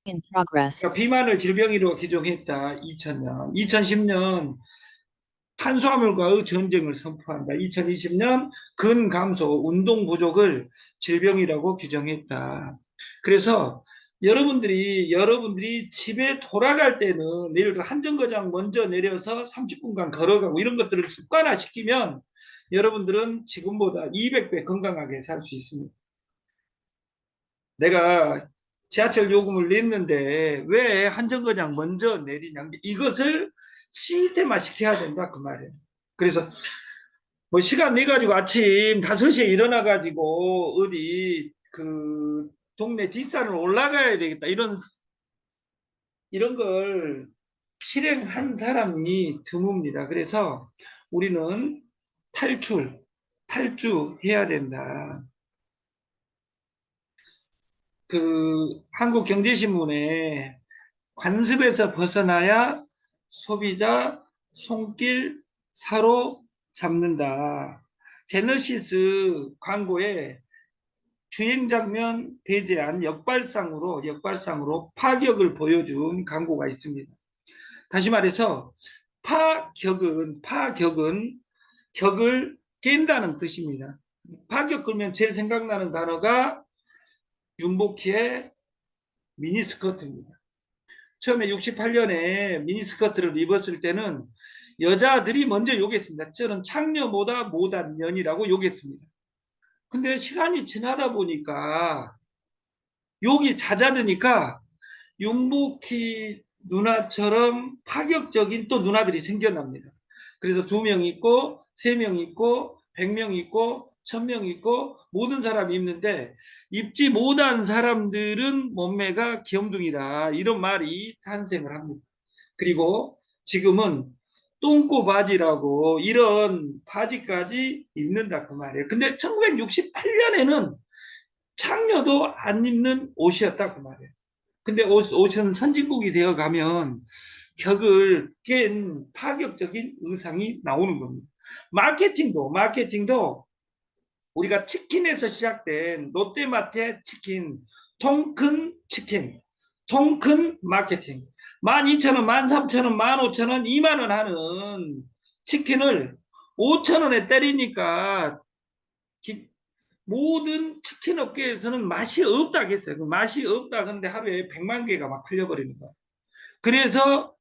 In progress. 그러니까 비만을 질병으로 규정했다. 2000년. 2010년 탄수화물과의 전쟁을 선포한다. 2020년 근감소, 운동 부족을 질병이라고 규정했다. 그래서 여러분들이 집에 돌아갈 때는 예를 들어 한 정거장 먼저 내려서 30분간 걸어가고 이런 것들을 습관화시키면 여러분들은 지금보다 200배 건강하게 살 수 있습니다. 내가 지하철 요금을 냈는데 왜 한 정거장 먼저 내리냐. 이것을 시스템화 시켜야 된다 그 말이에요. 그래서 뭐 시간 내 가지고 아침 5시에 일어나 가지고 어디 그 동네 뒷산을 올라가야 되겠다 이런 걸 실행한 사람이 드뭅니다. 그래서 우리는 탈주해야 된다. 그 한국경제신문에 관습에서 벗어나야 소비자 손길 사로잡는다. 제너시스 광고에 주행 장면 배제한 역발상으로 파격을 보여준 광고가 있습니다. 다시 말해서 격을 깬다는 뜻입니다. 파격 그러면 제일 생각나는 단어가 윤복희의 미니스커트입니다. 처음에 68년에 미니스커트를 입었을 때는 여자들이 먼저 욕했습니다. 저는 창녀보다 못한 년이라고 욕했습니다. 근데 시간이 지나다 보니까 욕이 잦아드니까 윤복희 누나처럼 파격적인 또 누나들이 생겨납니다. 그래서 2명 있고 3명 있고 100명 있고 1000명 있고 모든 사람이 입는데 입지 못한 사람들은 몸매가 귀염둥이다 이런 말이 탄생을 합니다. 그리고 지금은 똥꼬 바지라고 이런 바지까지 입는다 그 말이에요. 근데 1968년에는 창녀도 안 입는 옷이었다 그 말이에요. 근데 옷은 선진국이 되어 가면 격을 깬 파격적인 의상이 나오는 겁니다. 마케팅도 우리가 치킨에서 시작된 롯데마트의 치킨, 통큰 마케팅. 12,000원, 13,000원, 15,000원, 20,000원 하는 치킨을 5,000원에 때리니까 모든 치킨 업계에서는 맛이 없다겠어요. 그 맛이 없다 그런데 하루에 100만 개가 막 팔려버리는 거예요. 그래서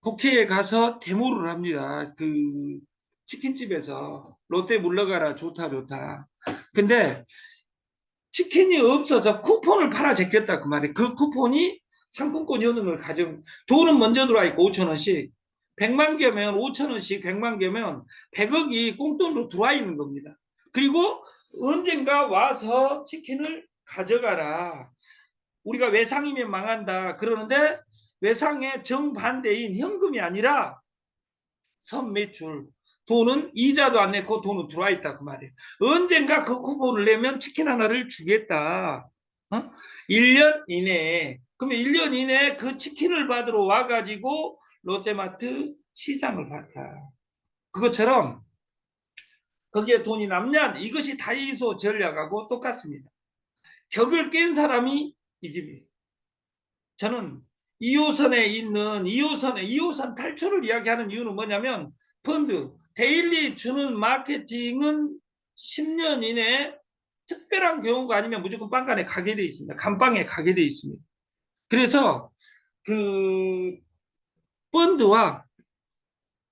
국회에 가서 데모를 합니다. 그 치킨집에서 롯데 물러가라 좋다. 근데 치킨이 없어서 쿠폰을 팔아 제꼈다 그 말이에요. 그 쿠폰이 상품권 효능을 가정 돈은 먼저 들어와 있고 5,000원씩 100만 개면 5,000원씩 100만 개면 100억이 꽁돈으로 들어와 있는 겁니다. 그리고 언젠가 와서 치킨을 가져가라. 우리가 외상이면 망한다 그러는데 외상의 정반대인 현금이 아니라 선매출 돈은 이자도 안 냈고 돈은 들어와 있다 그 말이에요. 언젠가 그 쿠폰을 내면 치킨 하나를 주겠다. 1년 이내에 그러면 1년 이내에 그 치킨을 받으러 와가지고 롯데마트 시장을 봤다. 그것처럼 거기에 돈이 남냐 이것이 다이소 전략하고 똑같습니다. 격을 깬 사람이 이깁니다. 저는 2호선에 있는 2호선 탈출을 이야기하는 이유는 뭐냐면 펀드 데일리 주는 마케팅은 10년 이내에 특별한 경우가 아니면 무조건 빵간에 가게 돼 있습니다. 감방에 가게 돼 있습니다. 그래서 그 펀드와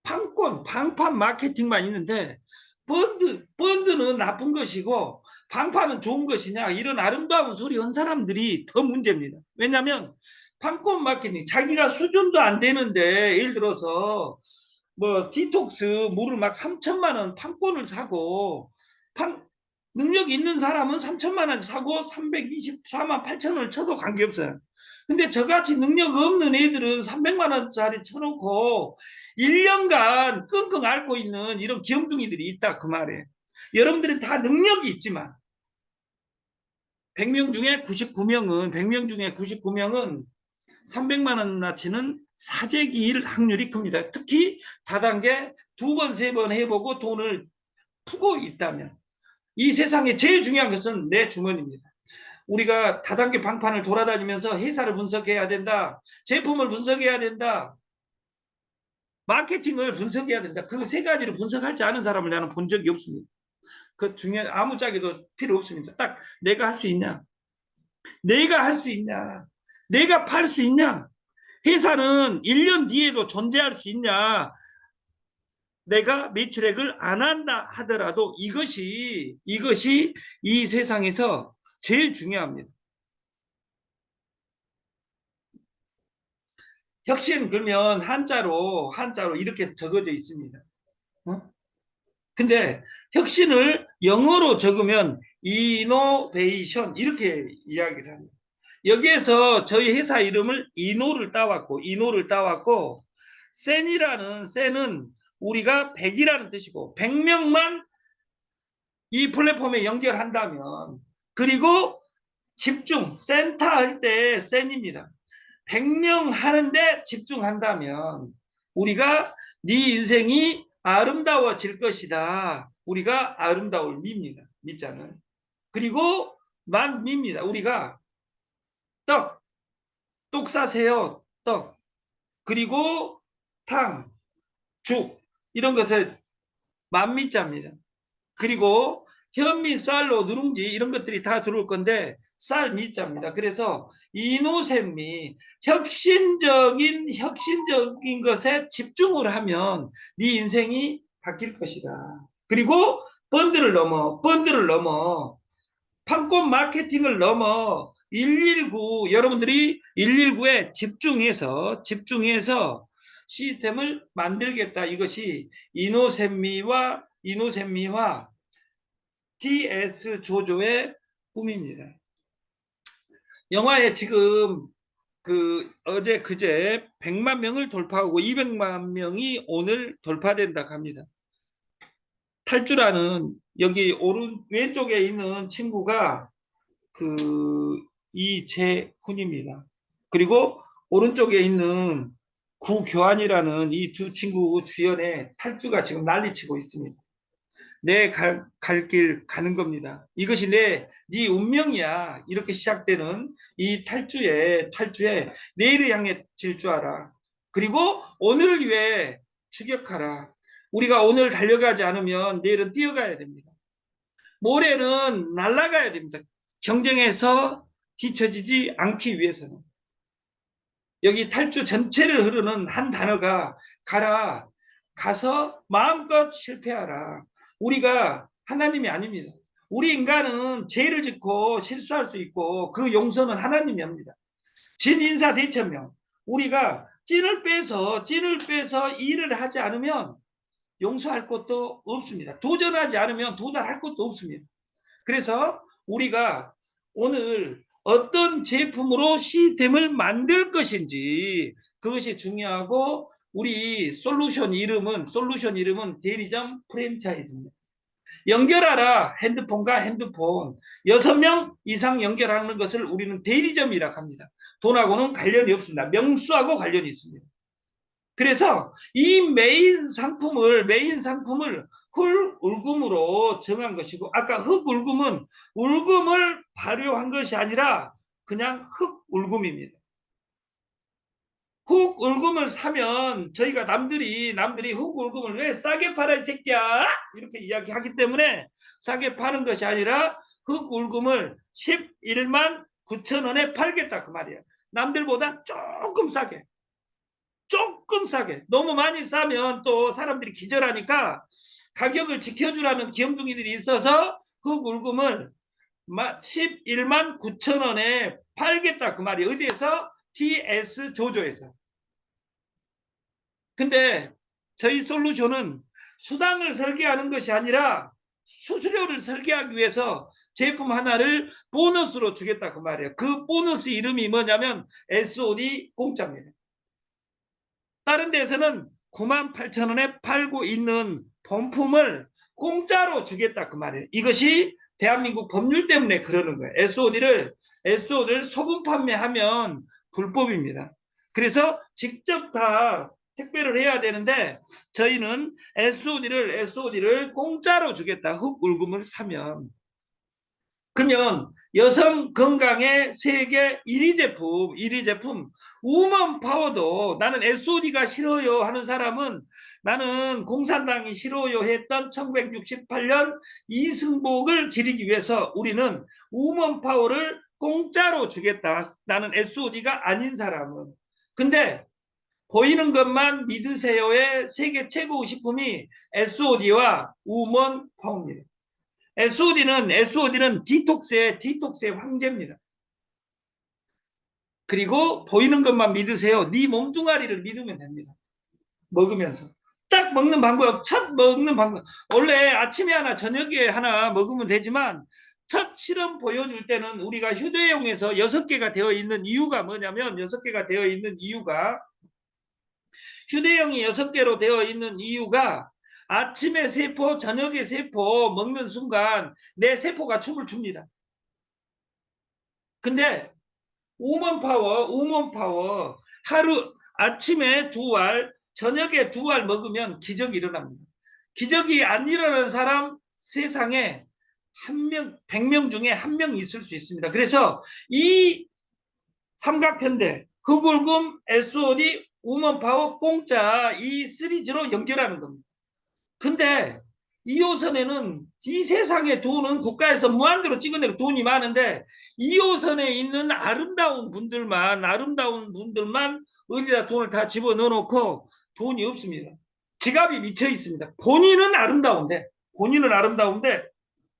방판 마케팅만 있는데 펀드는 나쁜 것이고 방판은 좋은 것이냐 이런 아름다운 소리 한 사람들이 더 문제입니다. 왜냐하면 판권 마케팅 자기가 수준도 안 되는데 예를 들어서 뭐 디톡스 물을 막 3천만 원 판권을 사고 능력 있는 사람은 3천만 원 사고 324만 8천 원을 쳐도 관계없어요. 근데 저같이 능력 없는 애들은 300만 원짜리 쳐놓고 1년간 끙끙 앓고 있는 이런 귀염둥이들이 있다 그 말이에요. 여러분들이 다 능력이 있지만 100명 중에 99명은 300만 원어치는 사재기일 확률이 큽니다. 특히 다단계 2번, 3번 해보고 돈을 푸고 있다면 이 세상에 제일 중요한 것은 내 주머니입니다. 우리가 다단계 방판을 돌아다니면서 회사를 분석해야 된다. 제품을 분석해야 된다. 마케팅을 분석해야 된다. 그 세 가지를 분석할 줄 아는 사람을 나는 본 적이 없습니다. 그 중요한 아무짝에도 필요 없습니다. 딱 내가 할 수 있냐? 내가 할 수 있냐? 내가 팔 수 있냐? 회사는 1년 뒤에도 존재할 수 있냐? 내가 매출액을 안 한다 하더라도 이것이 이 세상에서 제일 중요합니다. 혁신 그러면 한자로 이렇게 적어져 있습니다. 어? 근데 혁신을 영어로 적으면 이노베이션 이렇게 이야기를 합니다. 여기에서 저희 회사 이름을 이노를 따왔고 센은 우리가 100이라는 뜻이고 100명만 이 플랫폼에 연결한다면 그리고 집중 센터 할 때 센입니다. 100명 하는데 집중한다면 우리가 네 인생이 아름다워질 것이다. 우리가 아름다울 미입니다. 미자는. 그리고 만 미입니다. 우리가 떡, 똑 싸세요. 떡. 그리고 탕, 죽 이런 것을 만미자입니다. 그리고 현미, 쌀로 누룽지 이런 것들이 다 들어올 건데 쌀 미자입니다. 그래서 이노샘미 혁신적인 것에 집중을 하면 네 인생이 바뀔 것이다. 그리고 번들을 넘어 판권 마케팅을 넘어 119 여러분들이 119에 집중해서 시스템을 만들겠다. 이것이 이노샘미와 TS 조조의 꿈입니다. 영화에 지금 어제 그제 100만 명을 돌파하고 200만 명이 오늘 돌파된다 합니다. 탈주라는 여기 왼쪽에 있는 친구가 이재훈입니다. 그리고 오른쪽에 있는 구교환이라는 이 두 친구 주연의 탈주가 지금 난리치고 있습니다. 내 갈 길 가는 겁니다. 이것이 네 운명이야. 이렇게 시작되는 이 탈주에 내일을 향해 질 줄 알아. 그리고 오늘을 위해 추격하라. 우리가 오늘 달려가지 않으면 내일은 뛰어가야 됩니다. 모레는 날아가야 됩니다. 경쟁에서 뒤처지지 않기 위해서는. 여기 탈주 전체를 흐르는 한 단어가 가라. 가서 마음껏 실패하라. 우리가 하나님이 아닙니다. 우리 인간은 죄를 짓고 실수할 수 있고 그 용서는 하나님이 합니다. 진인사대천명. 우리가 찐을 빼서 일을 하지 않으면 용서할 것도 없습니다. 도전하지 않으면 도달할 것도 없습니다. 그래서 우리가 오늘 어떤 제품으로 시스템을 만들 것인지 그것이 중요하고 우리 솔루션 이름은 대리점 프랜차이즈입니다. 연결하라. 핸드폰과 핸드폰 6명 이상 연결하는 것을 우리는 대리점이라고 합니다. 돈하고는 관련이 없습니다. 명수하고 관련이 있습니다. 그래서 이 메인 상품을 흙울금으로 정한 것이고 아까 흙울금은 울금을 발효한 것이 아니라 그냥 흙울금입니다. 흙울금을 사면 저희가 남들이 흙울금을 왜 싸게 팔아 이 새끼야 이렇게 이야기하기 때문에 싸게 파는 것이 아니라 흙울금을 11만 9천 원에 팔겠다 그 말이에요. 남들보다 조금 싸게 너무 많이 싸면 또 사람들이 기절하니까 가격을 지켜주라는 귀염둥이들이 있어서 흙울금을 11만 9천 원에 팔겠다 그 말이에요. 어디에서? TS 조조에서. 근데 저희 솔루션은 수당을 설계하는 것이 아니라 수수료를 설계하기 위해서 제품 하나를 보너스로 주겠다 그 말이에요. 그 보너스 이름이 뭐냐면 SOD 공짜입니다. 다른 데서는 98,000원에 팔고 있는 본품을 공짜로 주겠다 그 말이에요. 이것이 대한민국 법률 때문에 그러는 거예요. SOD를 소분 판매하면 불법입니다. 그래서 직접 다 택배를 해야 되는데 저희는 SOD를 공짜로 주겠다. 흙울금을 사면. 그러면 여성 건강의 세계 1위 제품, 1위 제품 우먼 파워도 나는 SOD가 싫어요 하는 사람은 나는 공산당이 싫어요 했던 1968년 이승복을 기리기 위해서 우리는 우먼 파워를 공짜로 주겠다. 나는 SOD가 아닌 사람은. 근데 보이는 것만 믿으세요의 세계 최고 식품이 SOD와 우먼 파워입니다. SOD는 디톡스의 황제입니다. 그리고 보이는 것만 믿으세요. 네 몸뚱아리를 믿으면 됩니다. 먹으면서. 딱 먹는 방법, 첫 먹는 방법. 원래 아침에 하나, 저녁에 하나 먹으면 되지만 첫 실험 보여줄 때는 우리가 휴대용에서 6개가 되어 있는 이유가 뭐냐면 6개가 되어 있는 이유가 휴대용이 6개로 되어 있는 이유가 아침에 세포, 저녁에 세포 먹는 순간 내 세포가 춤을 춥니다. 근데 우먼파워 하루 아침에 2알, 저녁에 2알 먹으면 기적이 일어납니다. 기적이 안 일어나는 사람 세상에 100명 중에 1명 있을 수 있습니다. 그래서 이 삼각편대, 흑울금, SOD, 우먼파워, 공짜 이 시리즈로 연결하는 겁니다. 근데 2호선에는 이 세상의 돈은 국가에서 무한대로 찍어내고 돈이 많은데 2호선에 있는 아름다운 분들만 어디다 돈을 다 집어넣어 놓고 돈이 없습니다. 지갑이 미쳐 있습니다. 본인은 아름다운데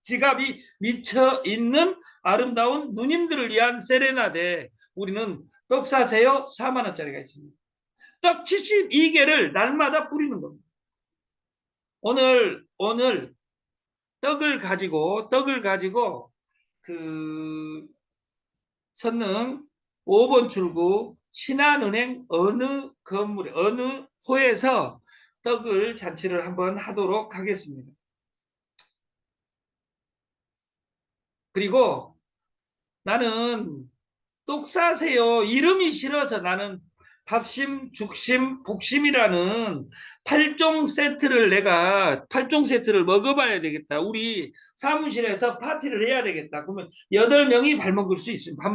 지갑이 미쳐 있는 아름다운 누님들을 위한 세레나데 우리는 떡 사세요 4만 원짜리가 있습니다. 떡 72개를 날마다 뿌리는 겁니다. 오늘 떡을 가지고 그 선릉 5번 출구 신한은행 어느 건물에 어느 호에서 떡을 잔치를 한번 하도록 하겠습니다. 그리고 나는 떡 사세요 이름이 싫어서 나는 밥심, 죽심, 복심이라는 8종 세트를 먹어봐야 되겠다. 우리 사무실에서 파티를 해야 되겠다. 그러면 8명이 밥 먹을 수 있습니다.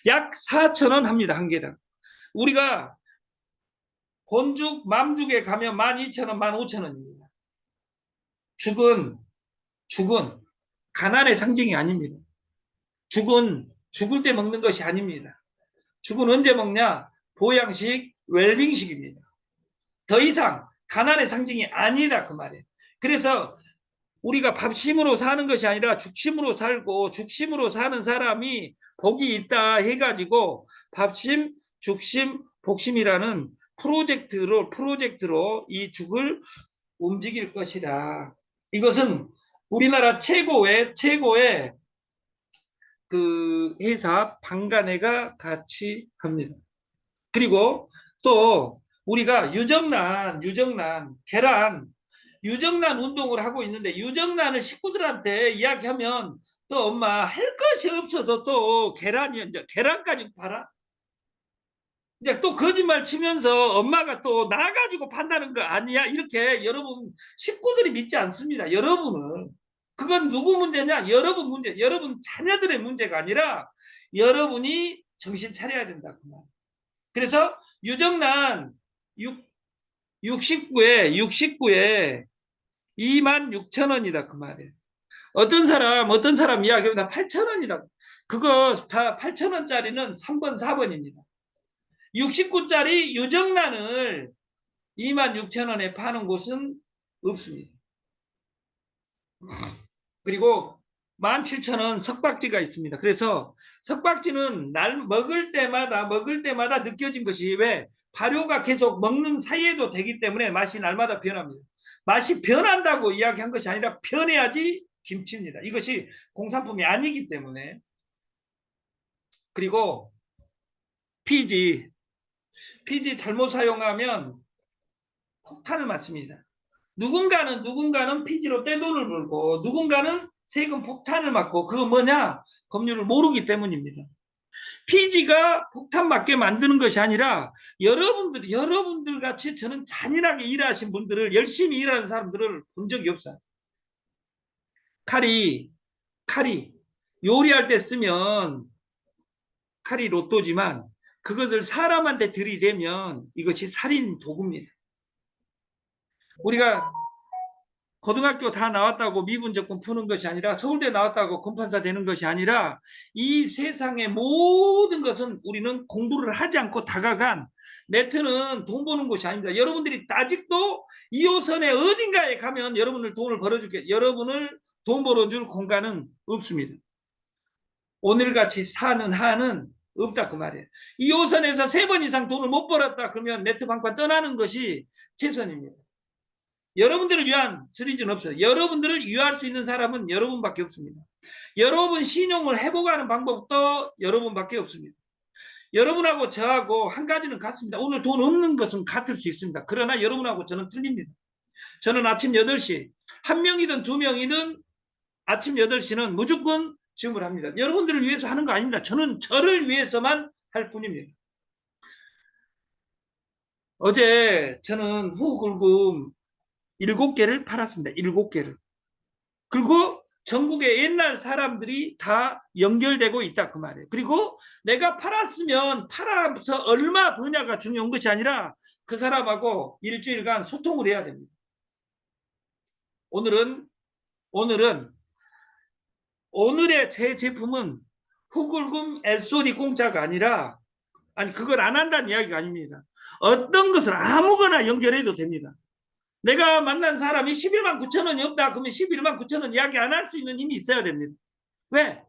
약 4,000원 합니다. 한 개당. 우리가 본죽, 맘죽에 가면 12,000원, 15,000원입니다. 죽은 가난의 상징이 아닙니다. 죽은 죽을 때 먹는 것이 아닙니다. 죽은 언제 먹냐? 보양식, 웰빙식입니다. 더 이상 가난의 상징이 아니다 그 말이에요. 그래서 우리가 밥심으로 사는 것이 아니라 죽심으로 살고 죽심으로 사는 사람이 복이 있다 해가지고 밥심, 죽심, 복심이라는 프로젝트로 이 죽을 움직일 것이다. 이것은 우리나라 최고의 그 회사 방간회가 같이 합니다. 그리고 또 우리가 유정란 운동을 하고 있는데 유정란을 식구들한테 이야기하면 또 엄마 할 것이 없어서 또 계란까지 팔아? 이제 또 거짓말 치면서 엄마가 또 나가지고 판다는 거 아니야? 이렇게 여러분 식구들이 믿지 않습니다. 여러분은 그건 누구 문제냐? 여러분 자녀들의 문제가 아니라 여러분이 정신 차려야 된다 그 말. 그래서 유정란 69에 26,000원이다 그 말이에요. 어떤 사람 이야기하면 8,000원이다. 그거 다 8,000원짜리는 3번, 4번입니다. 69짜리 유정란을 26,000원에 파는 곳은 없습니다. 그리고 17,000원 석박지가 있습니다. 그래서 석박지는 날 먹을 때마다 느껴진 것이 왜 발효가 계속 먹는 사이에도 되기 때문에 맛이 날마다 변합니다. 맛이 변한다고 이야기한 것이 아니라 변해야지 김치입니다. 이것이 공산품이 아니기 때문에. 그리고 피지 잘못 사용하면 폭탄을 맞습니다. 누군가는 피지로 떼돈을 벌고 누군가는 세금 폭탄을 맞고 그거 뭐냐? 법률을 모르기 때문입니다. 피지가 폭탄 맞게 만드는 것이 아니라 여러분들 같이 저는 잔인하게 일하신 분들을 열심히 일하는 사람들을 본 적이 없어요. 칼이 요리할 때 쓰면 칼이 로또지만 그것을 사람한테 들이대면 이것이 살인 도구입니다. 우리가 고등학교 다 나왔다고 미분적분 푸는 것이 아니라 서울대 나왔다고 검판사 되는 것이 아니라 이 세상의 모든 것은 우리는 공부를 하지 않고 다가간 네트는 돈 버는 곳이 아닙니다. 여러분들이 아직도 2호선의 어딘가에 가면 여러분을 돈을 벌어줄게 여러분을 돈 벌어줄 공간은 없습니다. 오늘같이 사는 한은 없다 그 말이에요. 2호선에서 3번 이상 돈을 못 벌었다 그러면 네트 방판 떠나는 것이 최선입니다. 여러분들을 위한 시리즈는 없어요. 여러분들을 위할 수 있는 사람은 여러분밖에 없습니다. 여러분 신용을 회복하는 방법도 여러분밖에 없습니다. 여러분하고 저하고 한 가지는 같습니다. 오늘 돈 없는 것은 같을 수 있습니다. 그러나 여러분하고 저는 틀립니다. 저는 아침 8시 한 명이든 두 명이든 아침 8시는 무조건 지음을 합니다. 여러분들을 위해서 하는 거 아닙니다. 저는 저를 위해서만 할 뿐입니다. 어제 저는 후굴금 7개를 팔았습니다. 7개를. 그리고 전국의 옛날 사람들이 다 연결되고 있다 그 말이에요. 그리고 내가 팔았으면 팔아서 얼마 버냐가 중요한 것이 아니라 그 사람하고 일주일간 소통을 해야 됩니다. 오늘의 제 제품은 후굴금 SOD 공짜가 아니라 아니 그걸 안 한다는 이야기가 아닙니다. 어떤 것을 아무거나 연결해도 됩니다. 내가 만난 사람이 11만 9천 원이 없다 그러면 11만 9천 원 이야기 안 할 수 있는 힘이 있어야 됩니다. 왜?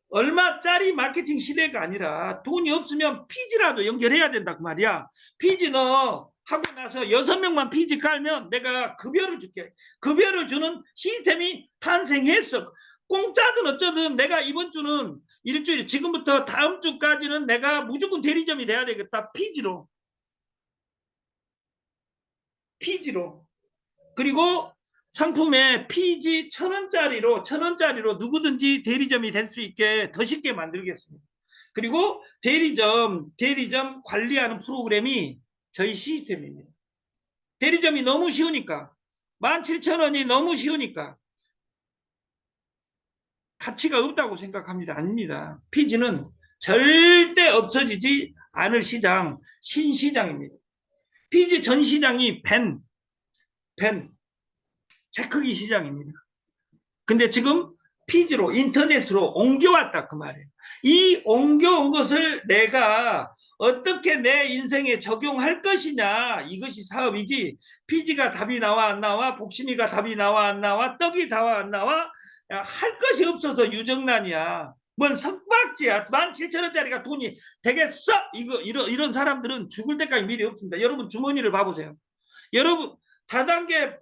얼마짜리 마케팅 시대가 아니라 돈이 없으면 피지라도 연결해야 된다 그 말이야. 피지 너 하고 나서 6명만 피지 깔면 내가 급여를 줄게. 급여를 주는 시스템이 탄생했어. 공짜든 어쩌든 내가 이번 주는 일주일 지금부터 다음 주까지는 내가 무조건 대리점이 돼야 되겠다. 피지로. 그리고 상품에 피지 1,000원짜리로 누구든지 대리점이 될 수 있게 더 쉽게 만들겠습니다. 그리고 대리점 관리하는 프로그램이 저희 시스템입니다. 대리점이 너무 쉬우니까 17,000원이 너무 쉬우니까 가치가 없다고 생각합니다. 아닙니다. 피지는 절대 없어지지 않을 시장, 신시장입니다. 피지 전 시장이 체크기 시장입니다. 근데 지금 피지로 인터넷으로 옮겨왔다 그 말이에요. 이 옮겨온 것을 내가 어떻게 내 인생에 적용할 것이냐 이것이 사업이지 피지가 답이 나와 안 나와 복심이가 답이 나와 안 나와 떡이 나와 안 나와 할 것이 없어서 유정란이야. 뭔 석박지야 17,000원짜리가 돈이 되겠어 이런 사람들은 죽을 때까지 미래 없습니다. 여러분 주머니를 봐보세요. 여러분 다단계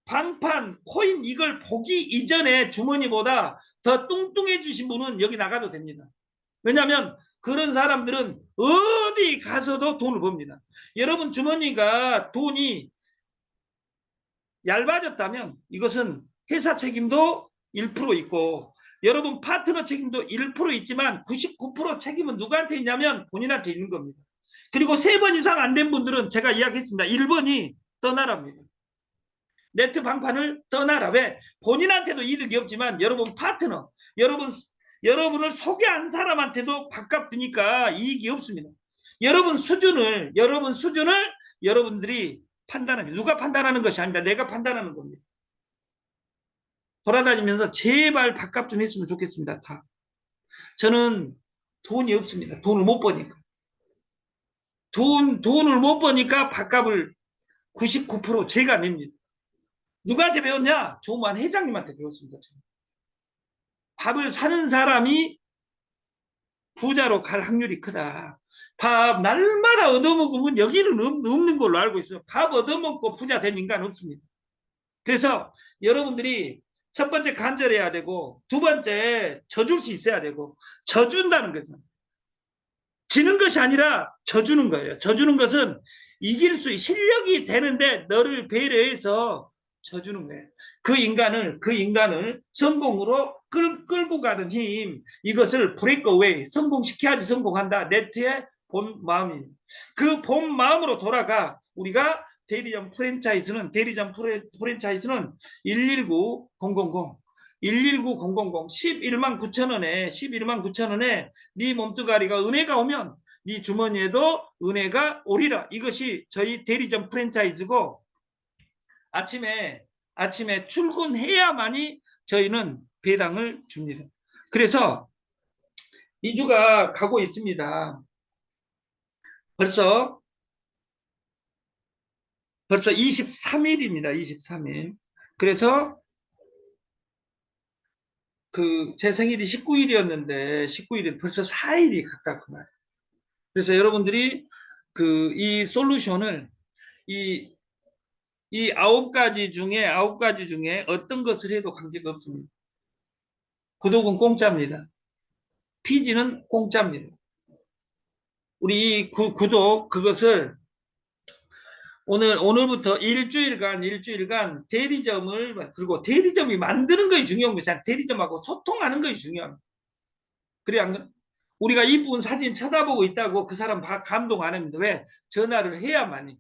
방판, 코인 이걸 보기 이전에 주머니보다 더 뚱뚱해주신 분은 여기 나가도 됩니다. 왜냐하면 그런 사람들은 어디 가서도 돈을 법니다. 여러분 주머니가 돈이 얇아졌다면 이것은 회사 책임도 1% 있고 여러분 파트너 책임도 1% 있지만 99% 책임은 누구한테 있냐면 본인한테 있는 겁니다. 그리고 3번 이상 안 된 분들은 제가 이야기했습니다. 1번이 떠나랍니다. 네트 방판을 떠나라. 왜? 본인한테도 이득이 없지만 여러분 파트너, 여러분을 소개한 사람한테도 밥값 드니까 이익이 없습니다. 여러분 수준을 여러분들이 판단합니다. 누가 판단하는 것이 아닙니다. 내가 판단하는 겁니다. 돌아다니면서 제발 밥값 좀 했으면 좋겠습니다. 다. 저는 돈이 없습니다. 돈을 못 버니까. 돈을 못 버니까 밥값을 99% 제가 냅니다. 누구한테 배웠냐? 조만 회장님한테 배웠습니다. 저는. 밥을 사는 사람이 부자로 갈 확률이 크다. 밥 날마다 얻어먹으면 여기는 없는 걸로 알고 있어요. 밥 얻어먹고 부자 된 인간 없습니다. 그래서 여러분들이 첫 번째 간절해야 되고 두 번째 져줄 수 있어야 되고 져준다는 것은 지는 것이 아니라 져주는 거예요. 져주는 것은 이길 수 실력이 되는데 너를 배려해서 져주는 거예요. 그 인간을 성공으로 끌고 가는 힘 이것을 브레이크 어웨이 성공시켜야지 성공한다. 네트의 본 마음입니다. 그 본 마음으로 돌아가 우리가 대리점 프랜차이즈는 119 000 119-000 11만 9천 원에 11만 9천 원에 네 몸뚱아리가 은혜가 오면 네 주머니에도 은혜가 오리라. 이것이 저희 대리점 프랜차이즈고 아침에 출근해야만이 저희는 배당을 줍니다. 그래서 2주가 가고 있습니다. 벌써 23일입니다. 23일. 그래서 제 생일이 19일이었는데 19일이 벌써 4일이 가깝구나. 그래서 여러분들이 이 솔루션을 이 9가지 중에 어떤 것을 해도 관계가 없습니다. 구독은 공짜입니다. 피지는 공짜입니다. 우리 이 구독 그것을 오늘부터 일주일간 대리점을 그리고 대리점이 만드는 것이 중요한 거잖아요. 대리점하고 소통하는 것이 중요합니다. 그래 안 그래? 우리가 이쁜 사진 쳐다보고 있다고 그 사람 감동 안 합니다. 왜? 전화를 해야만이.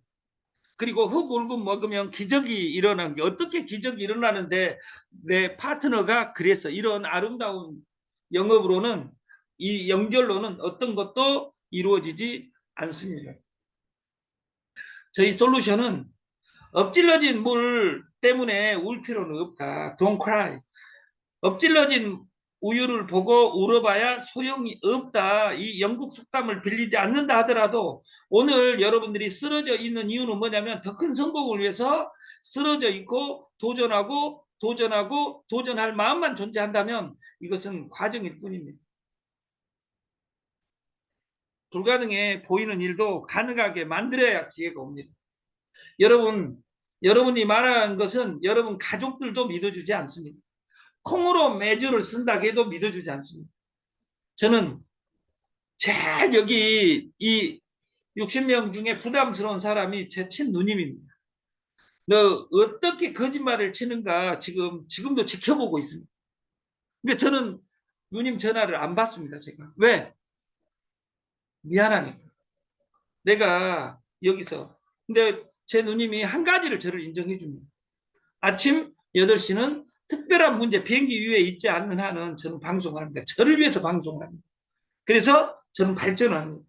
그리고 흑울금 먹으면 기적이 일어나는 게 어떻게 기적이 일어나는데 내 파트너가 그랬어. 이런 아름다운 영업으로는 이 연결로는 어떤 것도 이루어지지 않습니다. 저희 솔루션은 엎질러진 물 때문에 울 필요는 없다. Don't cry. 엎질러진 우유를 보고 울어봐야 소용이 없다. 이 영국 속담을 빌리지 않는다 하더라도 오늘 여러분들이 쓰러져 있는 이유는 뭐냐면 더 큰 성공을 위해서 쓰러져 있고 도전할 마음만 존재한다면 이것은 과정일 뿐입니다. 불가능해 보이는 일도 가능하게 만들어야 기회가 옵니다. 여러분이 말한 것은 여러분 가족들도 믿어주지 않습니다. 콩으로 매주를 쓴다고 해도 믿어주지 않습니다. 저는 제일 여기 이 60명 중에 부담스러운 사람이 제 친누님입니다. 너 어떻게 거짓말을 치는가 지금도 지켜보고 있습니다. 근데 저는 누님 전화를 안 받습니다. 제가. 왜? 미안하니까. 내가 여기서. 근데 제 누님이 한 가지를 저를 인정해 줍니다. 아침 8시는 특별한 문제 비행기 위에 있지 않는 한은 저는 방송을 합니다. 저를 위해서 방송을 합니다. 그래서 저는 발전을 합니다.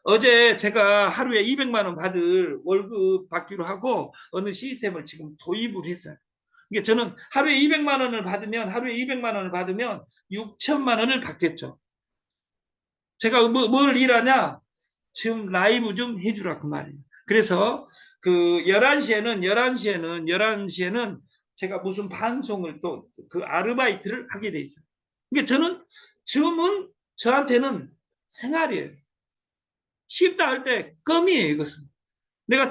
어제 제가 하루에 200만 원 받을 월급 받기로 하고 어느 시스템을 지금 도입을 했어요. 그러니까 저는 하루에 200만 원을 받으면 6천만 원을 받겠죠. 제가 뭘 일하냐? 지금 라이브 좀 해주라 그 말이에요. 그래서 11시에는 제가 무슨 방송을 또 아르바이트를 하게 돼 있어요. 그러니까 지금은 저한테는 생활이에요. 쉽다 할 때 껌이에요, 이것은. 내가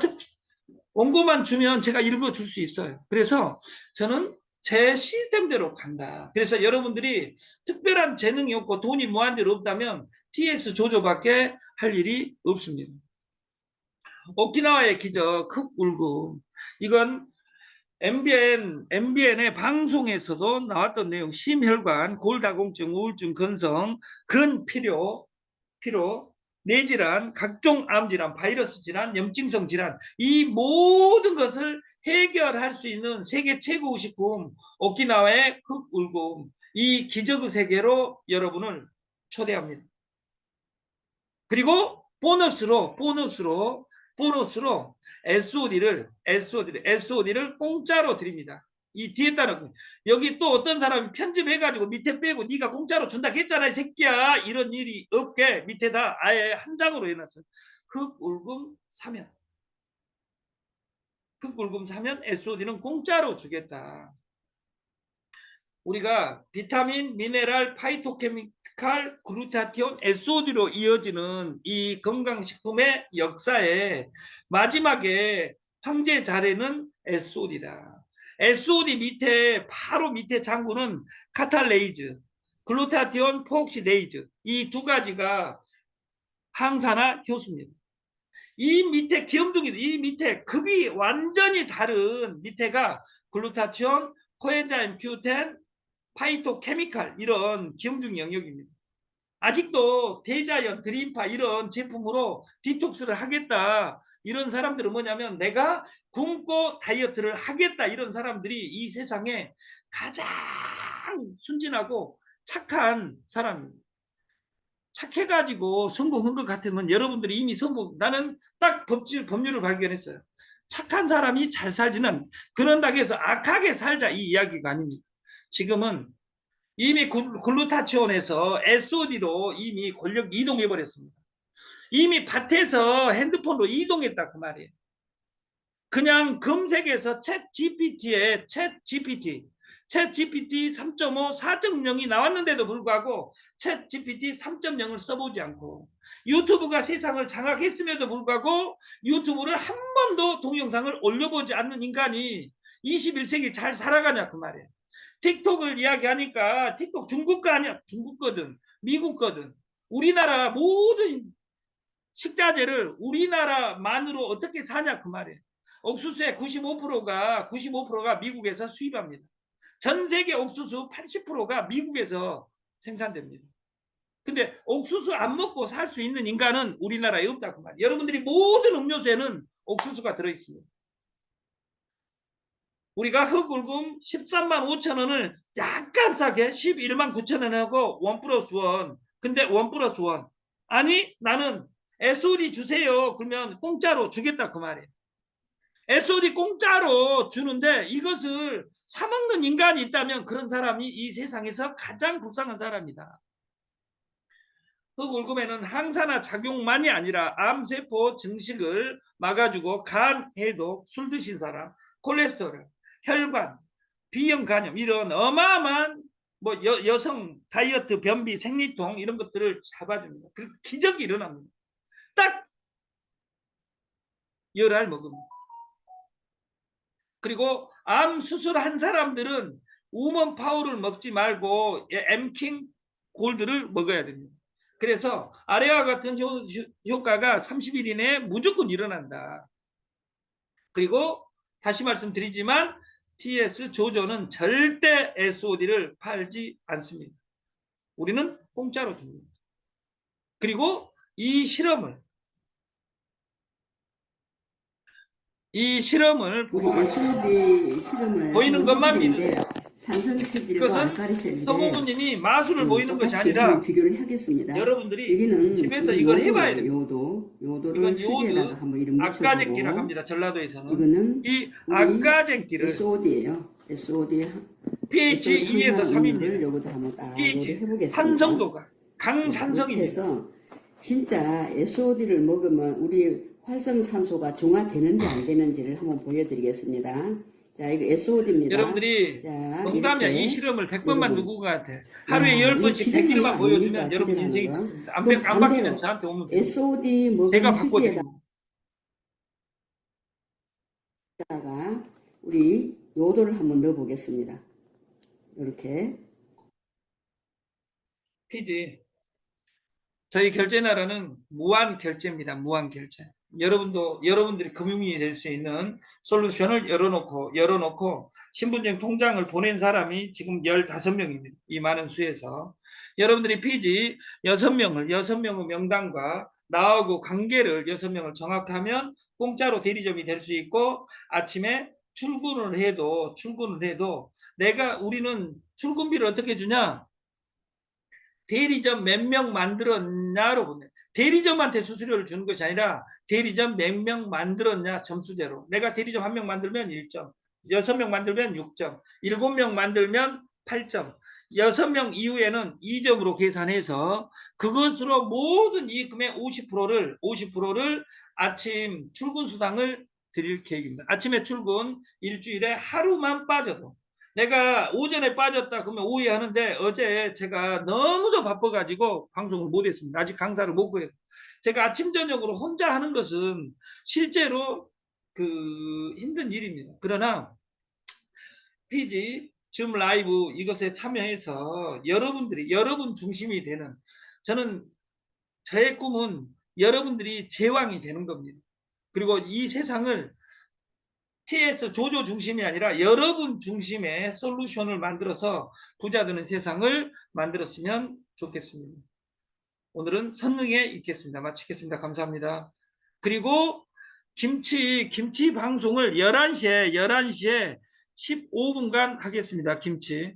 원고만 주면 제가 읽어줄 수 있어요. 그래서 저는 제 시스템대로 간다. 그래서 여러분들이 특별한 재능이 없고 돈이 무한대로 없다면 TS 조조밖에 할 일이 없습니다. 오키나와의 기적, 흑울금. 이건 MBN의 방송에서도 나왔던 내용, 심혈관, 골다공증, 우울증, 근성, 근필요, 뇌질환, 각종 암질환, 바이러스 질환, 염증성 질환, 이 모든 것을 해결할 수 있는 세계 최고 의식품 오키나와의 흑울금, 이 기적의 세계로 여러분을 초대합니다. 그리고 보너스로 SOD를 공짜로 드립니다. 이 뒤에 따른 여기 또 어떤 사람이 편집해가지고 밑에 빼고 네가 공짜로 준다 했잖아 이 새끼야. 이런 일이 없게 밑에다 아예 한 장으로 해놨어요. 흑울금 사면 SOD는 공짜로 주겠다. 우리가 비타민, 미네랄, 파이토케미칼, 글루타티온, SOD로 이어지는 이 건강식품의 역사에 마지막에 황제 자리는 SOD다. SOD 바로 밑에 장구는 카탈레이즈, 글루타티온, 포옥시데이즈, 이 두 가지가 항산화 효소입니다. 이 밑에 귀염둥이들, 이 밑에 급이 완전히 다른 밑에가 글루타티온, 코엔자임 Q10, 파이토케미칼 이런 기형중 영역입니다. 아직도 대자연, 드림파 이런 제품으로 디톡스를 하겠다. 이런 사람들은 뭐냐면 내가 굶고 다이어트를 하겠다. 이런 사람들이 이 세상에 가장 순진하고 착한 사람입니다. 착해가지고 성공한 것 같으면 여러분들이 이미 나는 딱 법률을 발견했어요. 착한 사람이 잘 살지는 그런다고 해서 악하게 살자 이 이야기가 아닙니다. 지금은 이미 글루타치온에서 SOD로 이미 권력 이동해 버렸습니다. 이미 밭에서 핸드폰으로 이동했다 그 말이에요. 그냥 검색해서 챗 GPT 3.5, 4.0이 나왔는데도 불구하고 챗 GPT 3.0을 써보지 않고 유튜브가 세상을 장악했음에도 불구하고 유튜브를 한 번도 동영상을 올려보지 않는 인간이 21세기 잘 살아가냐 그 말이에요. 틱톡을 이야기하니까 틱톡 중국 거 아니야. 중국 거든 미국 거든 우리나라 모든 식자재를 우리나라만으로 어떻게 사냐 그 말이에요. 옥수수의 95%가 미국에서 수입합니다. 전 세계 옥수수 80%가 미국에서 생산됩니다. 근데 옥수수 안 먹고 살 수 있는 인간은 우리나라에 없다 그 말이에요. 여러분들이 모든 음료수에는 옥수수가 들어있습니다. 우리가 흑울금 13만 5천 원을 약간 싸게 11만 9천 원 하고 원 플러스 원. 근데 원 플러스 원. 아니 나는 SOD 주세요. 그러면 공짜로 주겠다 그 말이에요. SOD 공짜로 주는데 이것을 사먹는 인간이 있다면 그런 사람이 이 세상에서 가장 불쌍한 사람이다. 흑울금에는 항산화 작용만이 아니라 암세포 증식을 막아주고 간, 해독, 술 드신 사람, 콜레스테롤, 혈관, 비형 간염 이런 어마어마한 뭐 여성 다이어트, 변비, 생리통 이런 것들을 잡아줍니다. 그리고 기적이 일어납니다. 딱 열알 먹으면. 그리고 암 수술한 사람들은 우먼 파워를 먹지 말고 엠킹 골드를 먹어야 됩니다. 그래서 아래와 같은 효과가 30일 이내에 무조건 일어난다. 그리고 다시 말씀드리지만 TS 조조는 절대 SOD를 팔지 않습니다. 우리는 공짜로 줍니다. 그리고 이 실험을 보이는 것만 믿으세요. 이것은 서고모님이 마술을 보이는 것이 아니라 비교를 하겠습니다. 여러분들이 집에서 이걸 해봐야 돼요. 요도를 이건 요드 악가쟁기라고 합니다. 전라도에서는 이 악가쟁기를 SOD예요. SOD pH 2에서 3입니다. pH 산성도가 강산성입니다. 진짜 SOD를 먹으면 우리 활성산소가 중화되는지 안 되는지를 한번 보여드리겠습니다. 자, 이거 SOD입니다. 여러분들이 농담이야. 이 실험을 100번만 누구 같아. 하루에 10번씩 100일만 보여주면 여러분 인생이 안 바뀌면 저한테 오면 돼요. SOD 먹으면 제가 바꿔드립니다. 우리 요도를 한번 넣어 보겠습니다. 이렇게 피지. 저희 결제나라는 무한 결제입니다. 무한 결제. 여러분들이 금융이 될 수 있는 솔루션을 열어놓고 신분증 통장을 보낸 사람이 지금 15명입니다. 이 많은 수에서 여러분들이 피지 6명의 명단과 나하고 관계를 6명을 정확하면 공짜로 대리점이 될 수 있고 아침에 출근을 해도 우리는 출근비를 어떻게 주냐? 대리점 몇 명 만들었냐로 보내. 대리점한테 수수료를 주는 것이 아니라 대리점 몇 명 만들었냐 점수제로. 내가 대리점 1명 만들면 1점, 6명 만들면 6점, 7명 만들면 8점, 6명 이후에는 2점으로 계산해서 그것으로 모든 이익금의 50%를 아침 출근 수당을 드릴 계획입니다. 아침에 출근 일주일에 하루만 빠져도 내가 오전에 빠졌다 그러면 오해하는데 어제 제가 너무도 바빠가지고 방송을 못했습니다. 아직 강사를 못 구해서. 제가 아침 저녁으로 혼자 하는 것은 실제로 힘든 일입니다. 그러나 피지 줌 라이브 이것에 참여해서 여러분 중심이 되는 저의 꿈은 여러분들이 제왕이 되는 겁니다. 그리고 이 세상을 TS 조조 중심이 아니라 여러분 중심의 솔루션을 만들어서 부자 되는 세상을 만들었으면 좋겠습니다. 오늘은 선능에 있겠습니다. 마치겠습니다. 감사합니다. 그리고 김치 방송을 11시에 15분간 하겠습니다. 김치.